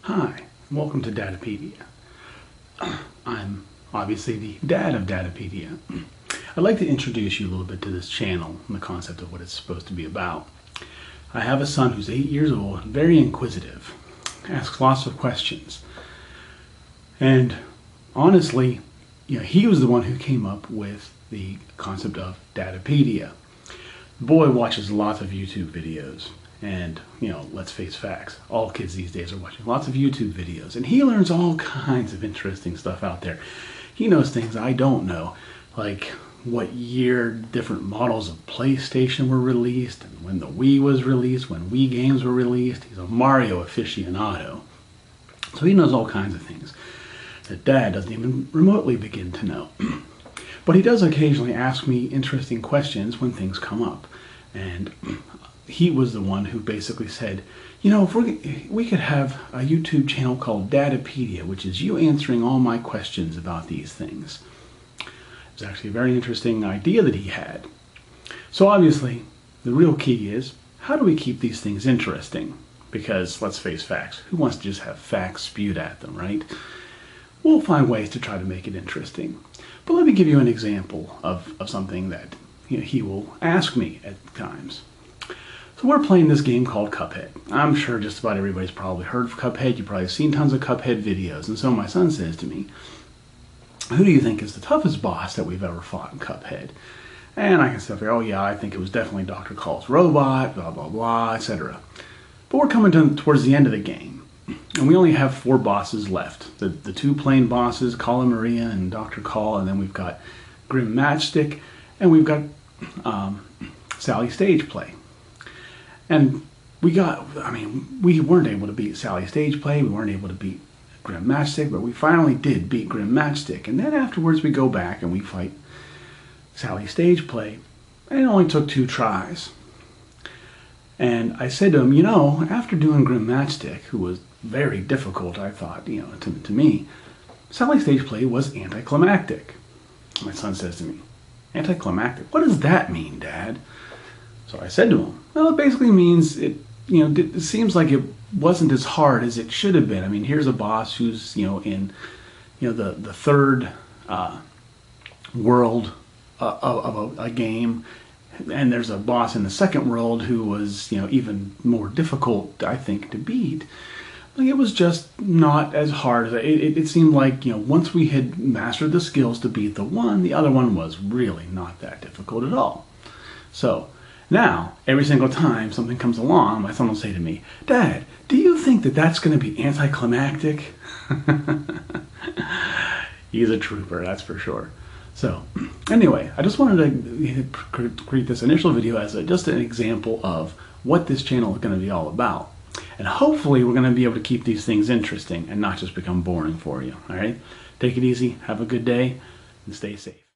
Hi, and welcome to Dadipedia. I'm obviously the dad of Dadipedia. I'd like to introduce you a little bit to this channel and the concept of what it's supposed to be about. I have a son who's 8 years old, very inquisitive, asks lots of questions. And honestly, he was the one who came up with the concept of Dadipedia. The boy watches lots of YouTube videos. And, let's face facts, all kids these days are watching lots of YouTube videos. And he learns all kinds of interesting stuff out there. He knows things I don't know, like what year different models of PlayStation were released, and when the Wii was released, when Wii games were released. He's a Mario aficionado. So he knows all kinds of things that Dad doesn't even remotely begin to know. But he does occasionally ask me interesting questions when things come up. And he was the one who basically said, if we could have a YouTube channel called Dadipedia, which is you answering all my questions about these things. It was actually a very interesting idea that he had. So obviously, the real key is, how do we keep these things interesting? Because, let's face facts, who wants to just have facts spewed at them, right? We'll find ways to try to make it interesting. But let me give you an example of something that he will ask me at times. So we're playing this game called Cuphead. I'm sure just about everybody's probably heard of Cuphead. You've probably seen tons of Cuphead videos. And so my son says to me, who do you think is the toughest boss that we've ever fought in Cuphead? And I can say, oh yeah, I think it was definitely Dr. Call's robot, blah, blah, blah, etc. But we're coming towards the end of the game. And we only have 4 bosses left. The 2 plain bosses, Call and Maria and Dr. Call. And then we've got Grim Matchstick. And we've got Sally Stage Play. And we weren't able to beat Sally Stage Play, we weren't able to beat Grim Matchstick, but we finally did beat Grim Matchstick. And then afterwards we go back and we fight Sally Stage Play, and it only took 2 tries. And I said to him, after doing Grim Matchstick, who was very difficult, I thought, to me, Sally Stage Play was anticlimactic. My son says to me, anticlimactic? What does that mean, Dad? So I said to him, well, it basically means it seems like it wasn't as hard as it should have been. I mean, here's a boss who's, in, the third world of a game, and there's a boss in the second world who was, even more difficult, I think, to beat. Like, it was just not as hard as it seemed like, once we had mastered the skills to beat the other one was really not that difficult at all. So now, every single time something comes along, my son will say to me, Dad, do you think that that's going to be anticlimactic? He's a trooper, that's for sure. So, anyway, I just wanted to create this initial video as just an example of what this channel is going to be all about. And hopefully we're going to be able to keep these things interesting and not just become boring for you, all right? Take it easy, have a good day, and stay safe.